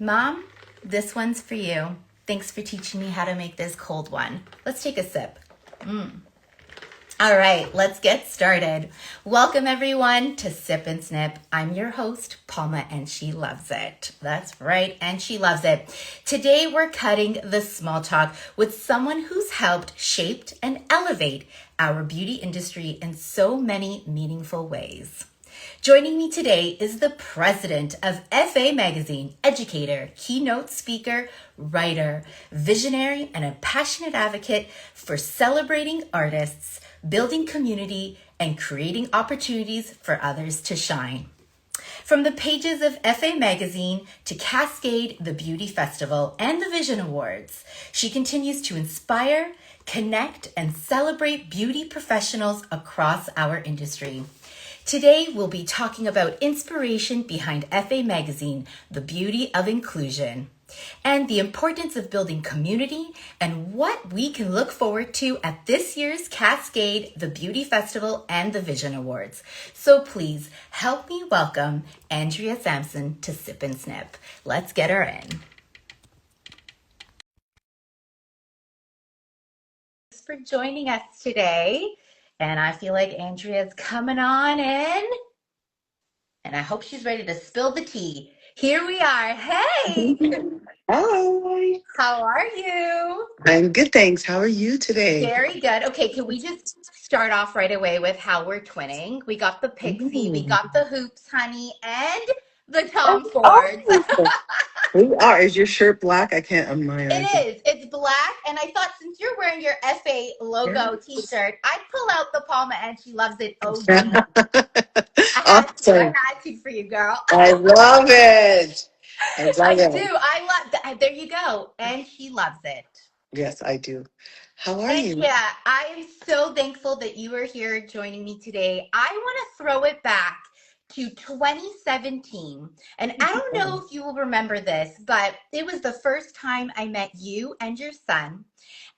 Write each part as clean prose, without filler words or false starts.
Mom, this one's for you. Thanks for teaching me how to make this cold one. Let's take a sip. All right, let's get started. Welcome everyone to Sip and Snip. I'm your host, Palma, and she loves it. That's right, and she loves it. Today we're cutting the small talk with someone who's helped shape and elevate our beauty industry in so many meaningful ways. Joining me today is the president of EFÉ Magazine, educator, keynote speaker, writer, visionary, and a passionate advocate for celebrating artists, building community, and creating opportunities for others to shine. From the pages of EFÉ Magazine to Kas'Kayd, the Beauty Festival, and the VZN Awards, she continues to inspire, connect, and celebrate beauty professionals across our industry. Today, we'll be talking about inspiration behind EFÉ Magazine, the beauty of inclusion, and the importance of building community and what we can look forward to at this year's Kas'Kayd, the Beauty Festival, and the VZN Awards. So please help me welcome Andrea Sampson to Sip and Snip. Let's get her in. Thanks for joining us today. And I feel like Andrea's coming on in. And I hope she's ready to spill the tea. Here we are. Hey! Hi. How are you? I'm good, thanks. How are you today? Very good. Okay, can we just start off right away with how we're twinning? We got the pixie, we got the hoops, honey, and the Tom Fords. We are. Is your shirt black? I can't admire It is. It's black. And I thought since you're wearing your EFÉ logo t-shirt, I'd pull out the Palma and she loves it OG. I had to for you, girl. I love it. I do. I love that. There you go. And she loves it. Yes, I do. How are And you? yeah, I am so thankful that you are here joining me today. I want to throw it back to 2017. And I don't know if you will remember this, but it was the first time I met you and your son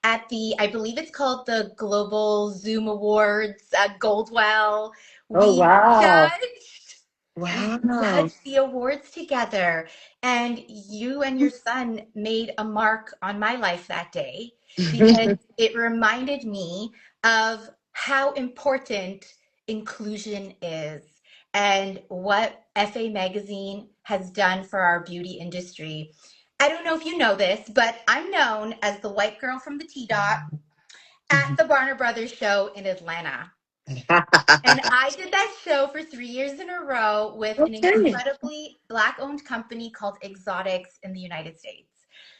at I believe it's called the Global Zoom Awards at Goldwell. Oh, wow. We judged the awards together, and you and your son made a mark on my life that day because it reminded me of how important inclusion is and what EFÉ Magazine has done for our beauty industry. I don't know if you know this, but I'm known as the white girl from the T-Dot at the Barner Brothers show in Atlanta. And I did that show for 3 years in a row with an incredibly Black-owned company called Exotics in the United States.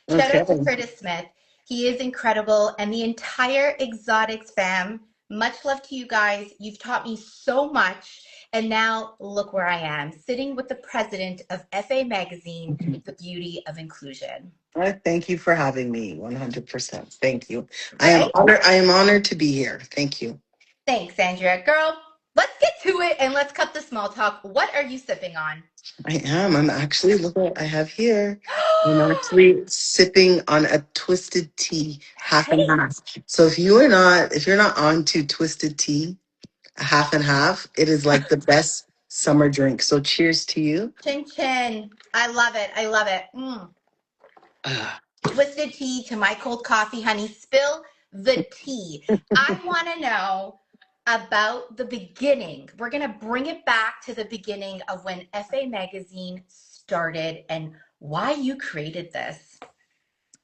Shout out to Curtis Smith. He is incredible. And the entire Exotics fam, much love to you guys. You've taught me so much. And now look where I am, sitting with the president of EFÉ Magazine, the beauty of inclusion. Thank you for having me. 100%. Thank you. Right? I am honored to be here. Thank you. Thanks, Andrea. Girl, let's get to it and let's cut the small talk. What are you sipping on? I'm actually, look what I have here. I'm actually sipping on a twisted tea, half and half. So if you're not on to twisted tea, half and half, it is like the best summer drink. So cheers to you. Chin chin. I love it. I love it. Twisted tea to my cold coffee, honey. Spill the tea. I want to know about the beginning. We're going to bring it back to the beginning of when EFÉ Magazine started and why you created this.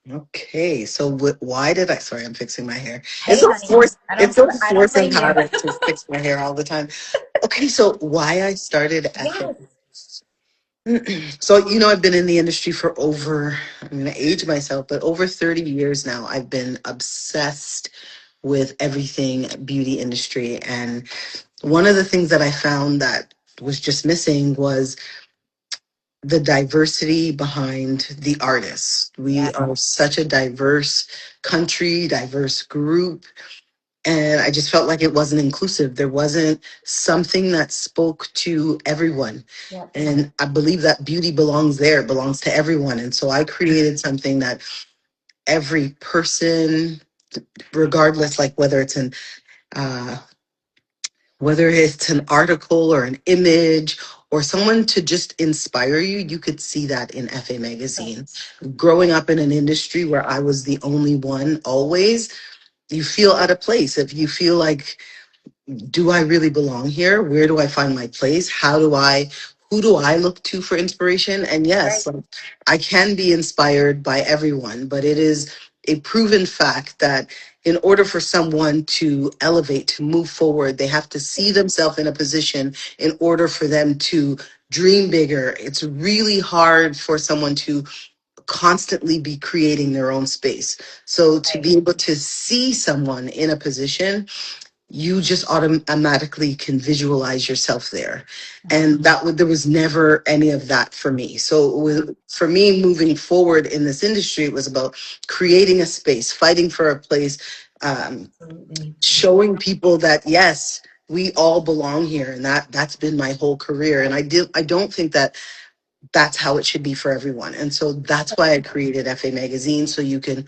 Okay, so why did I? Sorry, I'm fixing my hair. It's a force and habit to fix my hair all the time. Okay, so why I started EFÉ. So, I've been in the industry for I'm going to age myself, but over 30 years now. I've been obsessed with everything beauty industry. And one of the things that I found that was just missing was the diversity behind the artists. We are such a diverse country, diverse group. And I just felt like it wasn't inclusive. There wasn't something that spoke to everyone. And I believe that beauty belongs to everyone. And so I created something that every person, regardless, like whether it's an article or an image or someone to just inspire you, you could see that in FA Magazine. Growing up in an industry where I was the only one always, you feel out of place. If you feel like, do I really belong here? Where do I find my place? Who do I look to for inspiration? And yes, like, I can be inspired by everyone, but it is a proven fact that in order for someone to elevate, to move forward, they have to see themselves in a position in order for them to dream bigger. It's really hard for someone to constantly be creating their own space. So to be able to see someone in a position, you just automatically can visualize yourself there. And there was never any of that for me. So for me, moving forward in this industry, it was about creating a space, fighting for a place, showing people that yes, we all belong here. And that's been my whole career. And I don't think that that's how it should be for everyone. And so that's why I created FA Magazine, so you can,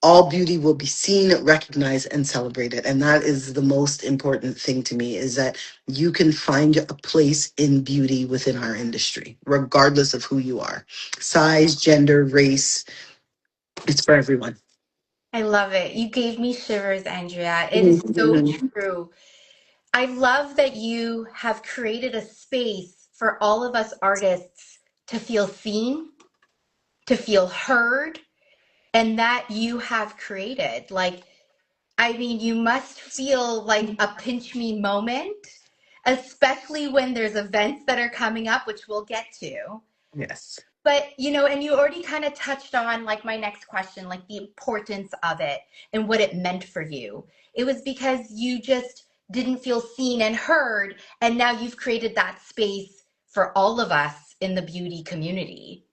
all beauty will be seen, recognized, and celebrated. And that is the most important thing to me, is that you can find a place in beauty within our industry, regardless of who you are. Size, gender, race, it's for everyone. I love it. You gave me shivers, Andrea. It is so true. I love that you have created a space for all of us artists to feel seen, to feel heard, and that you have created. Like, I mean, you must feel like a pinch me moment, especially when there's events that are coming up, which we'll get to. Yes. But, and you already kind of touched on like my next question, like the importance of it and what it meant for you. It was because you just didn't feel seen and heard, and now you've created that space for all of us in the beauty community.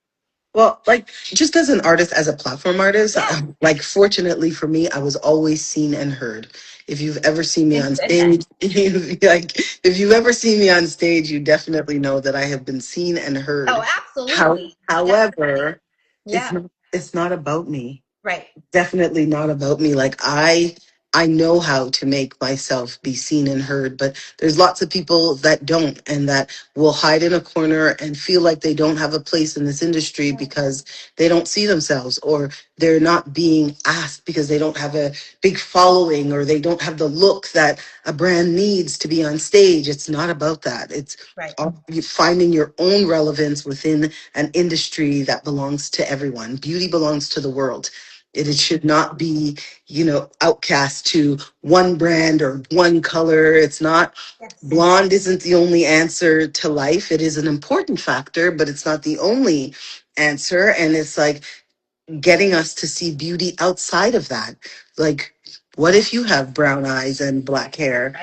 Well, like, just as an artist, as a platform artist, like, fortunately for me, I was always seen and heard. If you've ever seen me on stage, if you've ever seen me on stage, you definitely know that I have been seen and heard. Oh, absolutely. However, Yeah. it's not about me. Right. Definitely not about me. Like, I know how to make myself be seen and heard, but there's lots of people that don't, and that will hide in a corner and feel like they don't have a place in this industry because they don't see themselves, or they're not being asked because they don't have a big following, or they don't have the look that a brand needs to be on stage. It's not about that. It's finding your own relevance within an industry that belongs to everyone. Beauty belongs to the world. It should not be, outcast to one brand or one color. It's not, blonde isn't the only answer to life. It is an important factor, but it's not the only answer. And it's like getting us to see beauty outside of that. Like, what if you have brown eyes and black hair?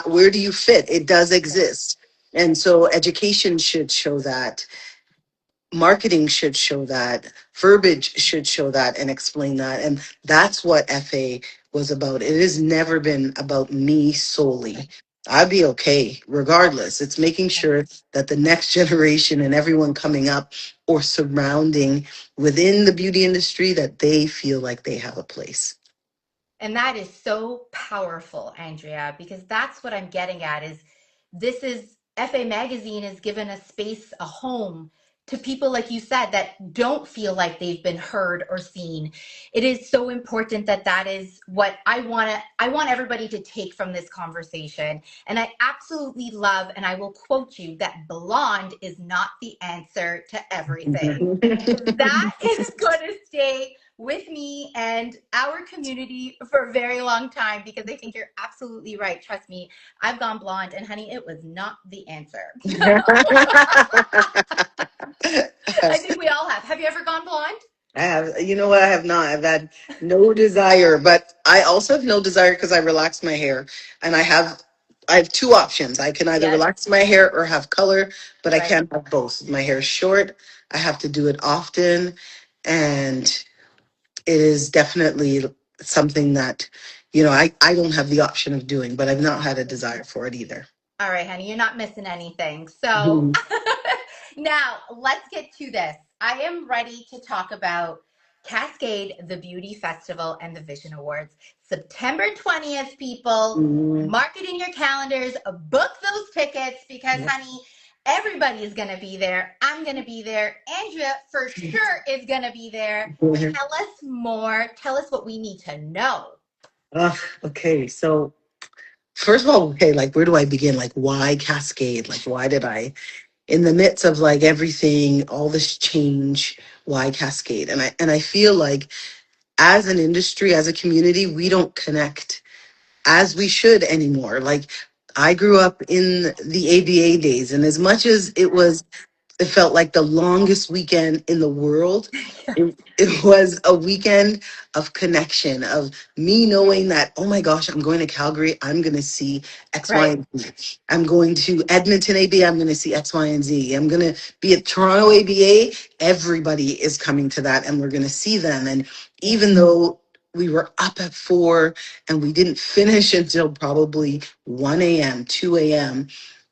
Where do you fit? It does exist. And so education should show that. Marketing should show that, verbiage should show that and explain that. And that's what FA was about. It has never been about me solely. I'd be okay regardless. It's making sure that the next generation and everyone coming up or surrounding within the beauty industry, that they feel like they have a place. And that is so powerful, Andrea, because that's what I'm getting at is this is FA Magazine has given a space, a home to people, like you said, that don't feel like they've been heard or seen. It is so important that that is what I want everybody to take from this conversation. And I absolutely love, and I will quote you, that blonde is not the answer to everything. That is going to stay with me and our community for a very long time, because I think you're absolutely right. Trust me, I've gone blonde, and honey, it was not the answer. I think we all have. Have you ever gone blonde? I have. You know what? I have not. I've had no desire, but I also have no desire because I relax my hair, and I have two options. I can either relax my hair or have color, but I can't have both. My hair is short. I have to do it often, and it is definitely something that, I don't have the option of doing, but I've not had a desire for it either. All right, honey, you're not missing anything. So now let's get to this. I am ready to talk about Kas'Kayd, the Beauty Festival, and the VZN Awards. September 20th, people. Mark it in your calendars. Book those tickets because, honey, Everybody is going to be there. I'm going to be there. Andrea for sure is going to be there. Tell us more. Tell us what we need to know. Okay, so first of all, okay, like where do I begin? Like why Kas'Kayd? Like why did I, in the midst of like everything, all this change, why Kas'Kayd? And I feel like as an industry, as a community, we don't connect as we should anymore. Like I grew up in the ABA days, and as much as it felt like the longest weekend in the world. It was a weekend of connection, of me knowing that, oh my gosh, I'm going to Calgary. I'm going to see X, Y, Right. and Z. I'm going to Edmonton ABA. I'm going to see X, Y, and Z. I'm going to be at Toronto ABA. Everybody is coming to that, and we're going to see them. And even though we were up at 4 and we didn't finish until probably 1 a.m., 2 a.m.,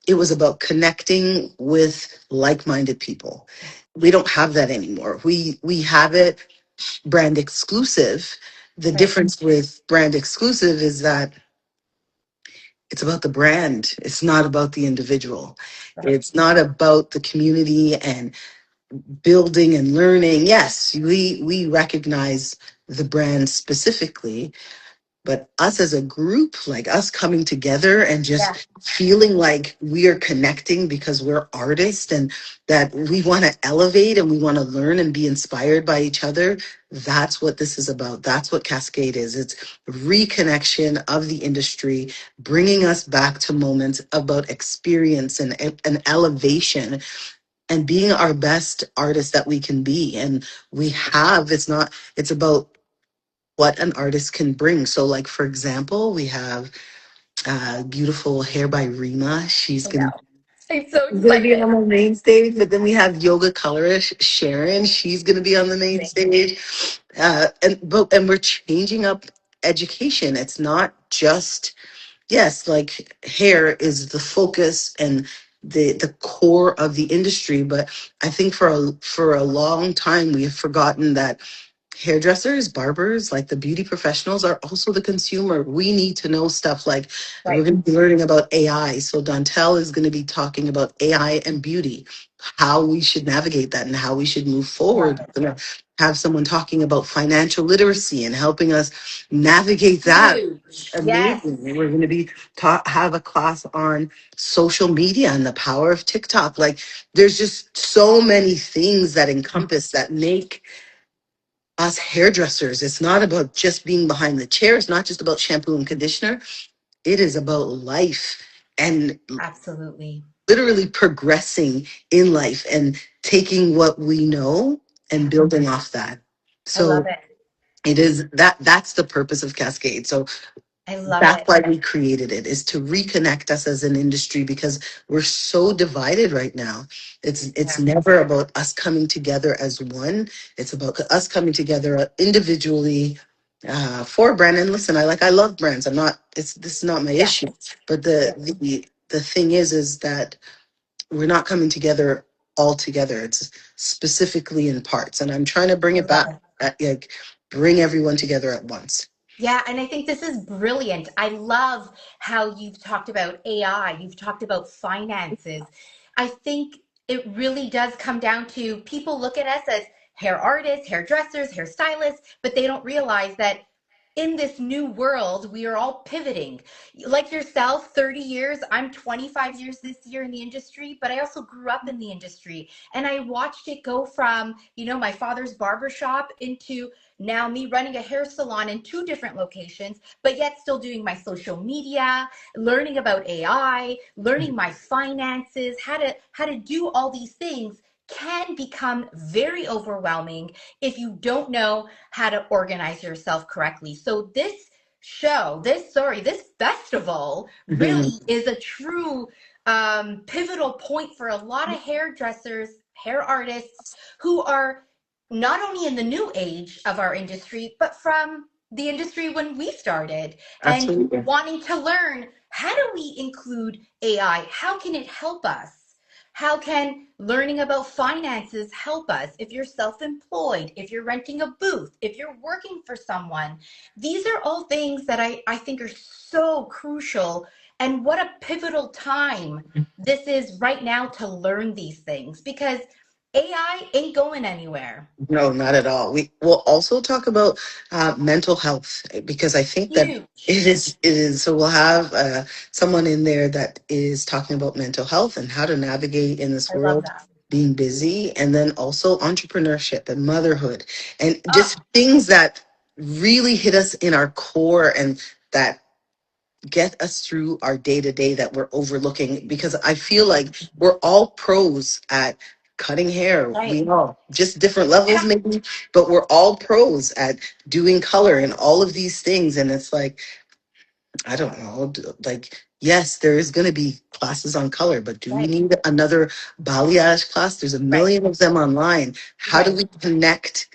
it was about connecting with like-minded people. We don't have that anymore. We have it brand exclusive. The Right. difference with brand exclusive is that it's about the brand. It's not about the individual. Right. It's not about the community and building and learning. Yes, we recognize the brand specifically, but us as a group, like us coming together and Yeah. just feeling like we are connecting because we're artists and that we want to elevate and we want to learn and be inspired by each other. That's what this is about. That's what Kas'Kayd is. It's reconnection of the industry, bringing us back to moments about experience and elevation and being our best artist that we can be. And we have, it's about what an artist can bring. So, like, for example, we have beautiful hair by Rima. I know. I'm so She's gonna be excited. on the main stage, but then we have yoga colorist Sharon. She's gonna be on the main stage, and we're changing up education. It's not just, yes, like hair is the focus and the core of the industry, but I think for a long time we have forgotten that hairdressers, barbers, like the beauty professionals are also the consumer. We need to know stuff like we're Right. going to be learning about AI. So Dantel is going to be talking about AI and beauty, how we should navigate that and how we should move Love forward. it. We're going to have someone talking about financial literacy and helping us navigate that. Huge. Yes. Amazing. We're going to be have a class on social media and the power of TikTok. Like there's just so many things that encompass that make us hairdressers. It's not about just being behind the chair. It's not just about shampoo and conditioner. It is about life and Absolutely. literally progressing in life and taking what we know and building off that. I love So it. it is that's the purpose of Kas'Kayd. So I love that's it. why we created it, is to reconnect us as an industry because we're so divided right now. It's Yeah. never about us coming together as one. It's about us coming together individually for a brand. And listen, I love brands. This is not my Yeah. issue. But Yeah. the thing is that we're not coming together all together. It's specifically in parts. And I'm trying to bring I it love back, it. like bring everyone together at once. Yeah, and I think this is brilliant. I love how you've talked about AI, you've talked about finances. I think it really does come down to people look at us as hair artists, hairdressers, hairstylists, but they don't realize that in this new world, we are all pivoting. Like yourself, 30 years, I'm 25 years this year in the industry, but I also grew up in the industry and I watched it go from, my father's barber shop into now me running a hair salon in two different locations, but yet still doing my social media, learning about AI, learning my finances, how to do all these things can become very overwhelming if you don't know how to organize yourself correctly. So this festival really is a true pivotal point for a lot of hairdressers, hair artists who are not only in the new age of our industry, but from the industry when we started and Absolutely. wanting to learn, how do we include AI? How can it help us? How can learning about finances help us? If you're self employed, if you're renting a booth, if you're working for someone, these are all things that I think are so crucial And what a pivotal time this is right now to learn these things, because AI ain't going anywhere. No, not at all. We will also talk about mental health because I think that Huge. it is. So we'll have someone in there that is talking about mental health and how to navigate in this I love world, that. being busy, and then also entrepreneurship and motherhood and Oh, just things that really hit us in our core and that get us through our day to day that we're overlooking, because I feel like we're all pros at cutting hair. right. We all just different levels maybe, but we're all pros at doing color and all of these things. And it's like, I don't know, like, yes, there is going to be classes on color, but do we Right. need another balayage class? There's a Right. million of them online. How do Right. we connect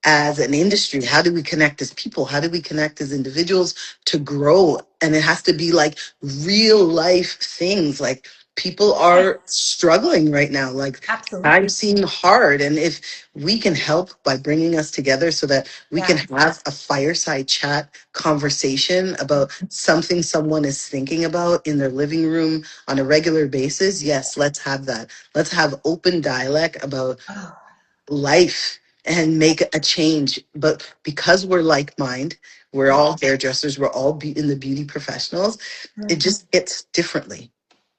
as an industry? How do we connect as people? How do we connect as individuals to grow? And it has to be like real life things. Like people Yes. are struggling right now. Like Absolutely. I'm seeing hard. And if we can help by bringing us together so that we can Yeah. have a fireside chat conversation about something someone is thinking about in their living room on a regular basis, yes, let's have that. Let's have open dialogue about Oh, life and make a change. But because we're like mind, we're yeah. all hairdressers, we're all in the beauty professionals, it just hits differently.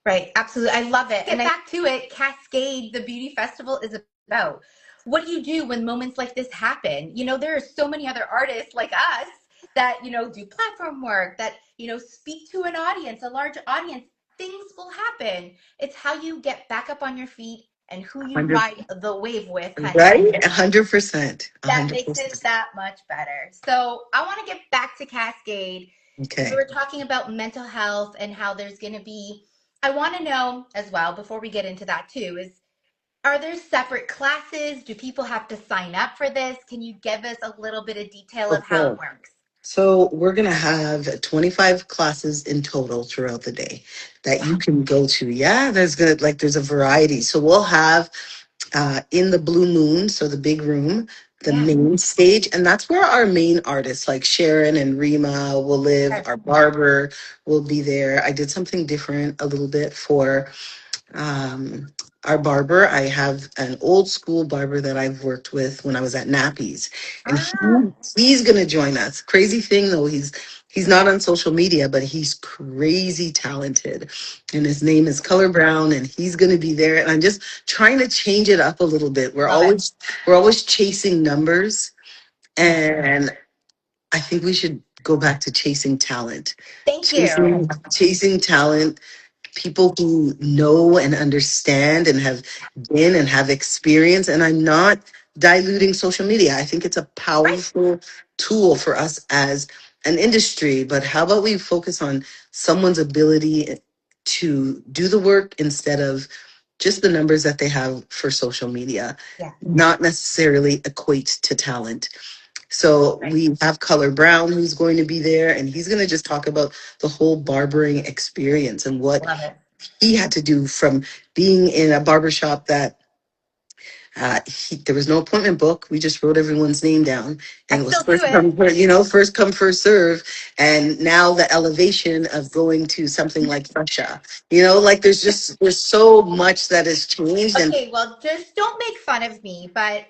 Right, absolutely. I love it. And back to it, Kas'Kayd, the beauty festival, is about. What do you do when moments like this happen? There are so many other artists like us that, do platform work, that, speak to an audience, a large audience. Things will happen. It's how you get back up on your feet and who you 100, ride the wave with, honey. right? 100%. That makes it 100%. that much better. So I want to get back to Kas'Kayd. We Okay. were talking about mental health and how there's going to be, I want to know as well, before we get into that too, is are there separate classes? Do people have to sign up for this? Can you give us a little bit of detail of how it Okay. works? So we're going to have 25 classes in total throughout the day that you can go to. Yeah, there's a variety. So we'll have in the Blue Moon, so the big room, the Yeah. main stage, and that's where our main artists like Sharon and Rima will live. Okay. Our barber will be there. I did something different a little bit for um, our barber. I have an old school barber that I've worked with when I was at Nappies, and Ah, he's going to join us. Crazy thing though, he's not on social media, but he's crazy talented, and his name is Color Brown, and he's going to be there. And I'm just trying to change it up a little bit. love it. We're always chasing numbers, Mm. and I think we should go back to chasing talent. Thank you. Chasing talent, people who know and understand and have been and have experience. And I'm not diluting social media. I think it's a Right. powerful tool for us as an industry. But how about we focus on someone's ability to do the work instead of just the numbers that they have for social media, Yeah. not necessarily equate to talent. So Right. we have Color Brown who's going to be there, and he's going to just talk about the whole barbering experience and what Love it. he had to do from being in a barbershop that there was no appointment book. We just wrote everyone's name down, I and it was still do first it. come, first come, first serve. And now the elevation of going to something like Fresha, like there's so much that has changed. And Okay, well, just don't make fun of me, but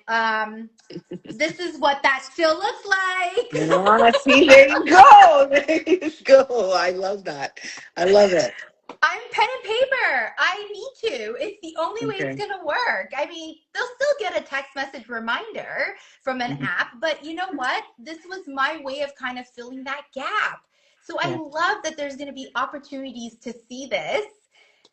this is what that still looks like. ah, see, there you go, there you go. I love that. I love it. I'm pen and paper. I need to. It's the only way it's Okay. going to work. I mean, they'll still get a text message reminder from an Mhm. app, but you know what? This was my way of kind of filling that gap. So I Yeah. love that there's going to be opportunities to see this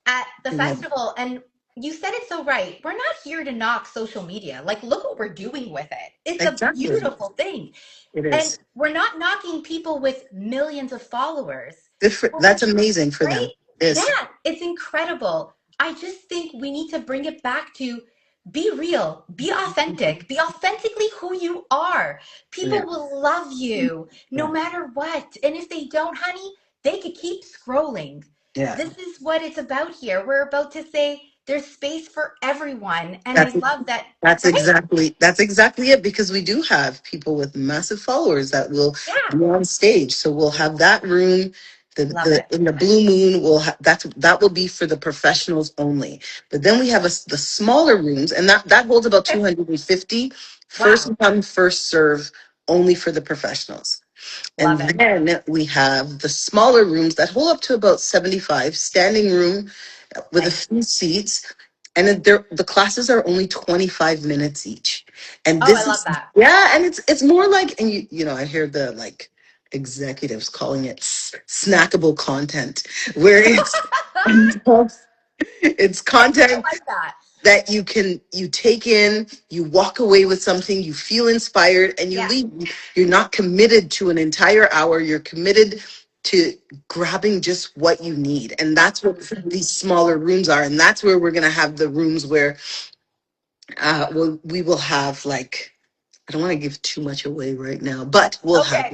at the Yeah. festival. And you said it so right. We're not here to knock social media. Like, look what we're doing with it. It's a Exactly. beautiful thing. It And is. we're not knocking people with millions of followers. Different. But That's amazing for right? them. Yes. Yeah, it's incredible. I just think we need to bring it back to be real, be authentically who you are. Yeah. People will love you no Yeah. matter what. And if they don't, honey, they could keep scrolling. Yeah. This is what it's about here. We're about to say there's space for everyone. And I That's love that, that's right? exactly it, because we do have people with massive followers that will Yeah. be on stage. So we'll have that room Love it. In the blue moon that will be for the professionals only. But then we have the smaller rooms, and that holds about 250. First Wow. come, first serve, only for the professionals. Love And it. then we have the smaller rooms that hold up to about 75, standing room with a Nice. few seats. And then the classes are only 25 minutes each. And Oh, I this love is, that. yeah, and it's more like, and you know, I hear the like executives calling it snackable content, where it's it's I content like that. that you take in, you walk away with something, you feel inspired, and you Yeah. leave. You're not committed to an entire hour. You're committed to grabbing just what you need. And that's what these smaller rooms are. And that's where we're gonna have the rooms where we will have like, I don't want to give too much away right now, but Okay.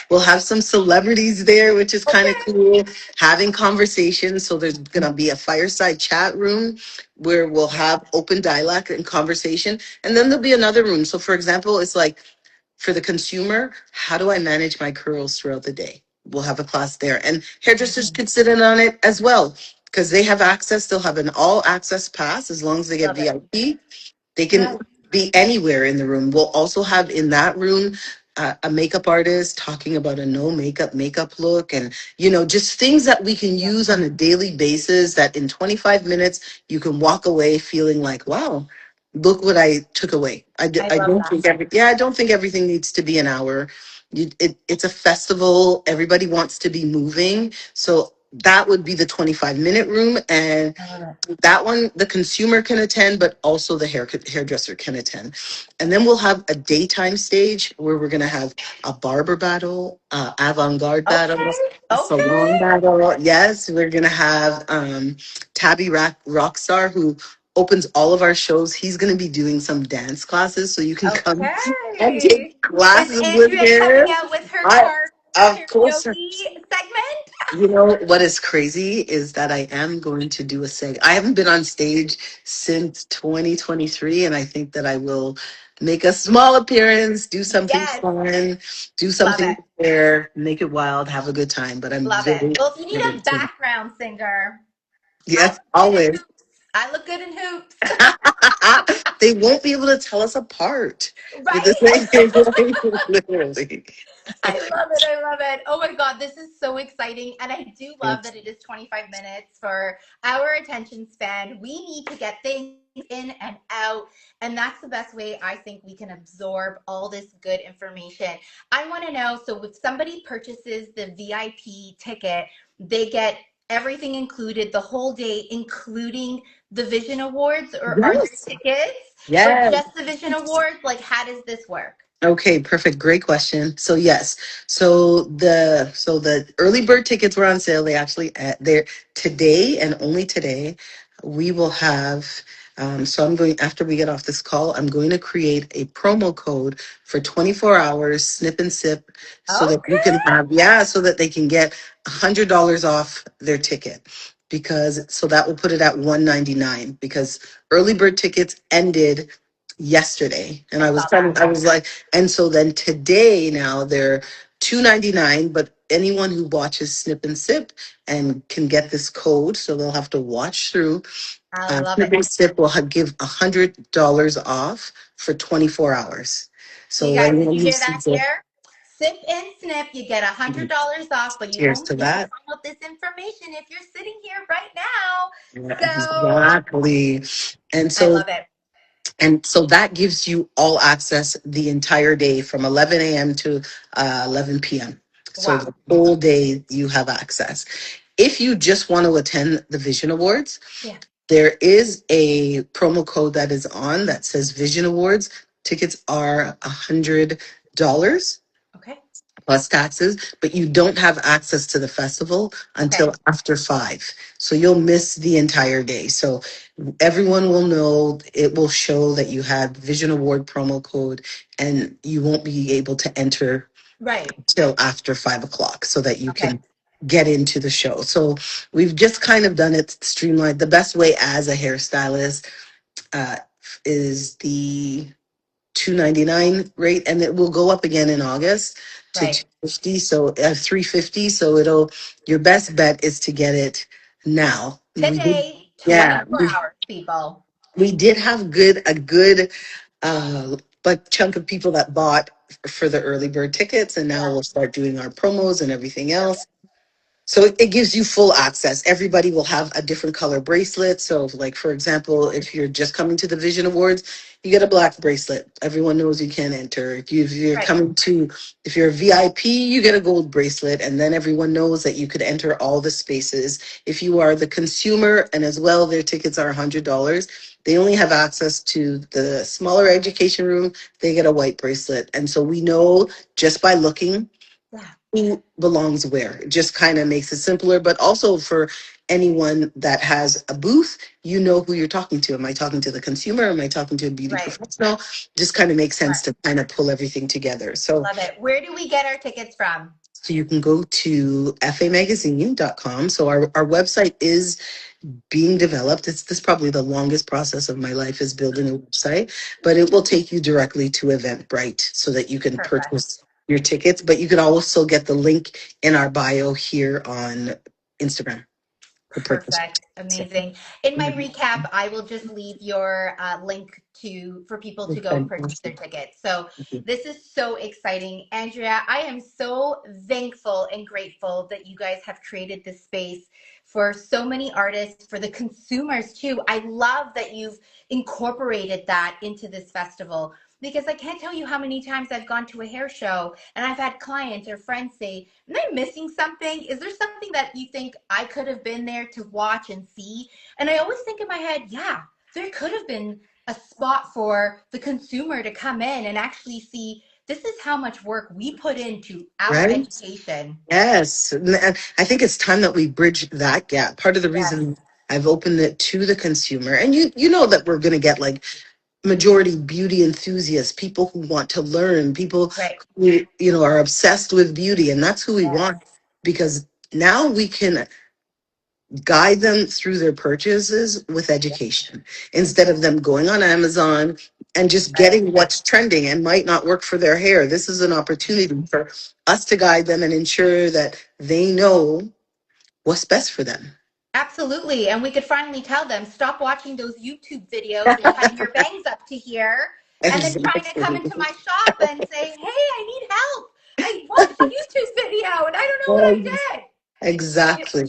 we'll have some celebrities there, which is kind of Okay. cool, having conversations. So there's gonna be a fireside chat room where we'll have open dialogue and conversation. And then there'll be another room. So for example, it's like for the consumer, how do I manage my curls throughout the day? We'll have a class there. And hairdressers Mhm. could sit in on it as well because they have access. They'll have an all access pass as long as they get Love it. VIP. They can Nice. be anywhere in the room. We'll also have in that room a makeup artist talking about a no makeup look, and you know, just things that we can Yeah. use on a daily basis that in 25 minutes you can walk away feeling like, wow, look what I took away. I I love don't that. think I don't think everything needs to be an hour. It's a festival. Everybody wants to be moving. So that would be the 25-minute room. And I love it. that one the consumer can attend, but also the hairdresser can attend. And then we'll have a daytime stage where we're going to have a barber battle, avant-garde battle, Okay. a salon Okay. battle. Yes, we're going to have Tabby Rockstar, who opens all of our shows. He's going to be doing some dance classes, so you can come and Okay. take Is classes with Andrea coming him. out with her I, of course. karaoke segment? You know what is crazy is that I am going to do a I haven't been on stage since 2023, and I think that I will make a small appearance, do something Yes. fun, do Love something it. there, make it wild, have a good time. But I'm Love it. very Well, if you need a excited to. background singer, I Yes, look good in always. hoops. I look good in hoops. They won't be able to tell us apart with the Right? same literally. I love it. I love it. Oh my God, this is so exciting. And I do love that it is 25 minutes for our attention span. We need to get things in and out. And that's the best way I think we can absorb all this good information. I want to know, so if somebody purchases the VIP ticket, they get everything included the whole day, including the Vision Awards, or are there Yes. tickets for Yes. just the Vision Awards? Like, how does this work? Okay, perfect. Great question. So yes, so the early bird tickets were on sale. They actually they're today and only today. We will have. So I'm going after we get off this call. I'm going to create a promo code for 24 hours Snip and Sip, so that you Okay. can have so that they can get $100 off their ticket, because so that will put it at 199 because early bird tickets ended yesterday, and I I was saw that. telling I was like, and so then today now they're 299, but anyone who watches Snip and Sip and can get this code, so they'll have to watch through. I love Snip it. and Sip will give $100 off for 24 hours. You So guys, did anyone you who hear that sees it, here? Sip and Snip, you get $100 off, but you cheers only to get to that. find out this information if you're sitting here right now. Yeah, So exactly. And I so love it. And so that gives you all access the entire day from 11 a.m. to 11 p.m. So Wow. the whole day you have access. If you just want to attend the Vision Awards, Yeah. there is a promo code that is on that says Vision Awards. Tickets are $100 Okay. plus taxes, but you don't have access to the festival Okay. until after 5. So you'll miss the entire day. So everyone will know, it will show that you had Vision Award promo code, and you won't be able to enter Right. till after 5 o'clock so that you Okay. can get into the show. So we've just kind of done it streamlined. The best way as a hairstylist uh, is the $299 rate, and it will go up again in August to Right. 250. So $350. So it'll, your best bet is to get it now. Today, Yeah, 24 hours, people. we did have a good uh like chunk of people that bought for the early bird tickets, and now Yeah. we'll start doing our promos and everything else. Perfect. So it gives you full access. Everybody will have a different color bracelet. So, like for example, if you're just coming to the Vision Awards, you get a black bracelet. Everyone knows you can enter. If you're Right. coming to, if you're a VIP, you get a gold bracelet, and then everyone knows that you could enter all the spaces. If you are the consumer, and as well, their tickets are $100. They only have access to the smaller education room. They get a white bracelet, and so we know just by looking Yeah. who belongs where. It just kind of makes it simpler, but also for anyone that has a booth, you know who you're talking to. Am I talking to the consumer? Am I talking to a beauty Right. professional? Just kind of makes sense Right. to kind of pull everything together. So, Love it. Where do we get our tickets from? so you can go to efamagazine.com. So our website is being developed. It's this probably the longest process of my life is building a website, but it will take you directly to Eventbrite so that you can Perfect. purchase your tickets. But you can also get the link in our bio here on Instagram to purchase. Perfect. Amazing. In my recap, I will just leave your link to for people to go and purchase their tickets. So this is so exciting. Andrea, I am so thankful and grateful that you guys have created this space for so many artists, for the consumers too. I love that you've incorporated that into this festival because I can't tell you how many times I've gone to a hair show and I've had clients or friends say, am I missing something? Is there something that you think I could have been there to watch and see? And I always think in my head, yeah, there could have been a spot for the consumer to come in and actually see this is how much work we put into our Right? education. Yes. And I think it's time that we bridge that gap. Part of the Yes, reason I've opened it to the consumer, and you know that we're going to get like majority beauty enthusiasts, people who want to learn, people right. who are obsessed with beauty, and that's who we want, Yes, because now we can guide them through their purchases with education instead of them going on Amazon and just right. getting what's trending and might not work for their hair. This is an opportunity for us to guide them and ensure that they know what's best for them. Absolutely. And we could finally tell them stop watching those YouTube videos and cutting your bangs up to here and then trying to come Exactly. into my shop and say, hey, I need help. I watched a YouTube video and I don't know what I did. Exactly.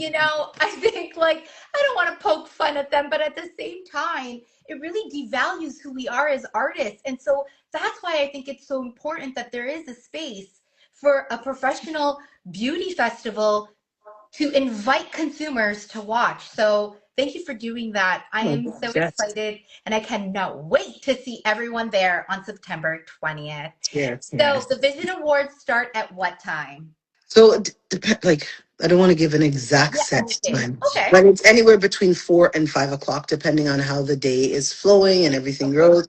I think like I don't want to poke fun at them, but at the same time, it really devalues who we are as artists. And so that's why I think it's so important that there is a space for a professional beauty festival to invite consumers to watch. So thank you for doing that. I am so Yes. excited and I cannot wait to see everyone there on September 20th. Yes. So Yes. the Vision Awards start at what time? So, like, I don't want to give an exact Yeah, set understand. time, Okay. but it's anywhere between 4 and 5 o'clock, depending on how the day is flowing and everything Okay. goes.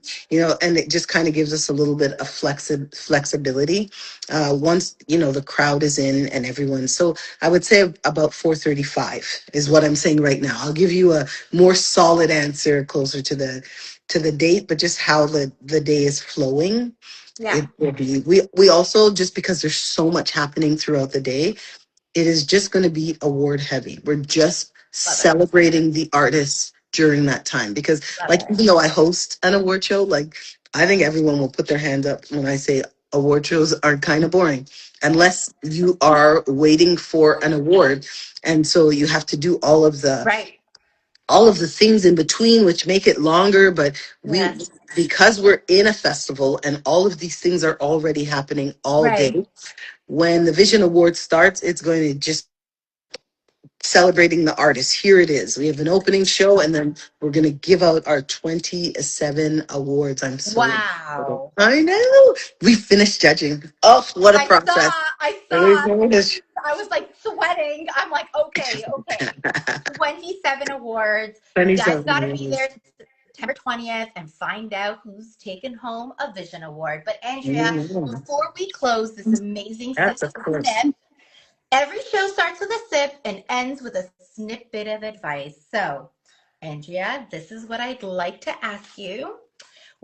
And it just kind of gives us a little bit of flexibility. Once the crowd is in and everyone, so I would say about 4:35 is what I'm saying right now. I'll give you a more solid answer closer to the date, but just how the day is flowing. Yeah. It will be. We also, just because there's so much happening throughout the day, it is just going to be award heavy. We're just Love it. celebrating the artists during that time, because Love like, it. even though I host an award show, like, I think everyone will put their hand up when I say award shows are kind of boring unless you are waiting for an award, and so you have to do Right. all of the things in between, which make it longer. But Yes. because we're in a festival and all of these things are already happening all Right. day, when the Vision Award starts, it's going to just celebrating the artists. Here it is. We have an opening show, and then we're going to give out our 27 awards. I'm so excited. Wow. I know. We finished judging. Oh, what a I saw, process. I Really saw, finished. I was like sweating. I'm like, okay, okay. 27 awards. You guys 27 got to be awards. there September 20th and find out who's taken home a Vision Award. But Andrea, Mhm. before we close this amazing Yes, session of with course. Snip, every show starts with a sip and ends with a snip bit of advice. So, Andrea, this is what I'd like to ask you.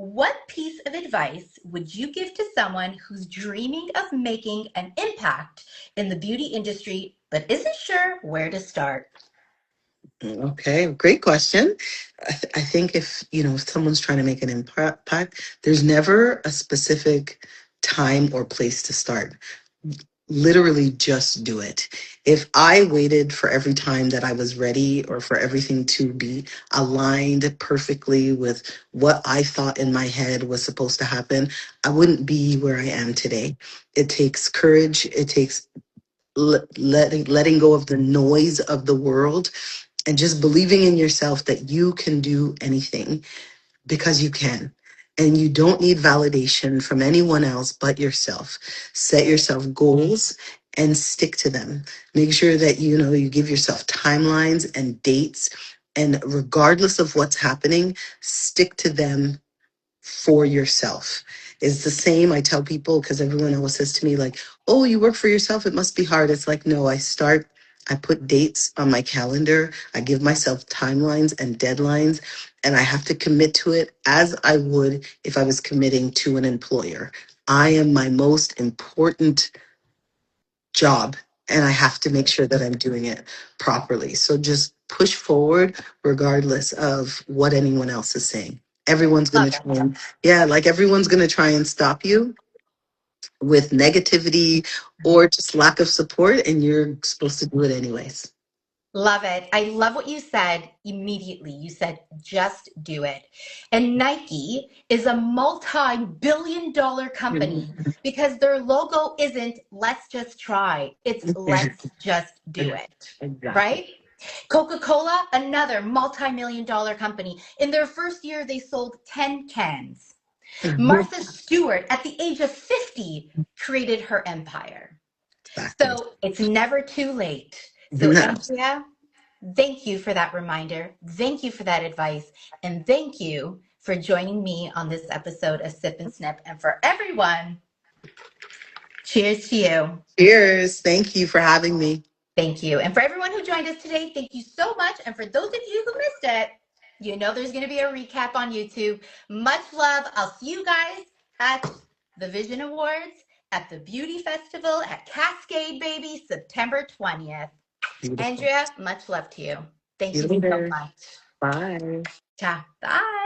what piece of advice would you give to someone who's dreaming of making an impact in the beauty industry but isn't sure where to start? Okay, great question. I think if someone's trying to make an impact, there's never a specific time or place to start. Literally just do it. If I waited for every time that I was ready or for everything to be aligned perfectly with what I thought in my head was supposed to happen, I wouldn't be where I am today. It takes courage. It takes letting go of the noise of the world and just believing in yourself that you can do anything because you can. And you don't need validation from anyone else but yourself. Set yourself goals and stick to them. Make sure that you give yourself timelines and dates. And regardless of what's happening, stick to them for yourself. Is the same I tell people, because everyone always says to me, like, oh, you work for yourself, it must be hard. It's like, no, I put dates on my calendar, I give myself timelines and deadlines, and I have to commit to it as I would if I was committing to an employer. I am my most important job, and I have to make sure that I'm doing it properly. So just push forward regardless of what anyone else is saying. Everyone's going Love to it. try and, yeah, like everyone's going to try and stop you with negativity or just lack of support, and you're supposed to do it anyways. Love it. I love what you said immediately. You said, just do it. And Nike is a multi-billion-dollar company because their logo isn't let's just try. It's let's just do it. Exactly. Right? Coca-Cola, another multi-million dollar company. In their first year, they sold 10 cans. Martha Stewart, at the age of 50, created her empire. Exactly. So it's never too late. So, Andrea, thank you for that reminder. Thank you for that advice. And thank you for joining me on this episode of Sip and Snip. And for everyone, cheers to you. Cheers. Thank you for having me. Thank you. And for everyone who joined us today, thank you so much. And for those of you who missed it, you know there's going to be a recap on YouTube. Much love. I'll see you guys at the VZN Awards, at the Beauty Festival, at Kas'Kayd, baby, September 20th. Beautiful. Andrea, much love to you. See Thank you you so later. much. Bye. Ciao. Bye.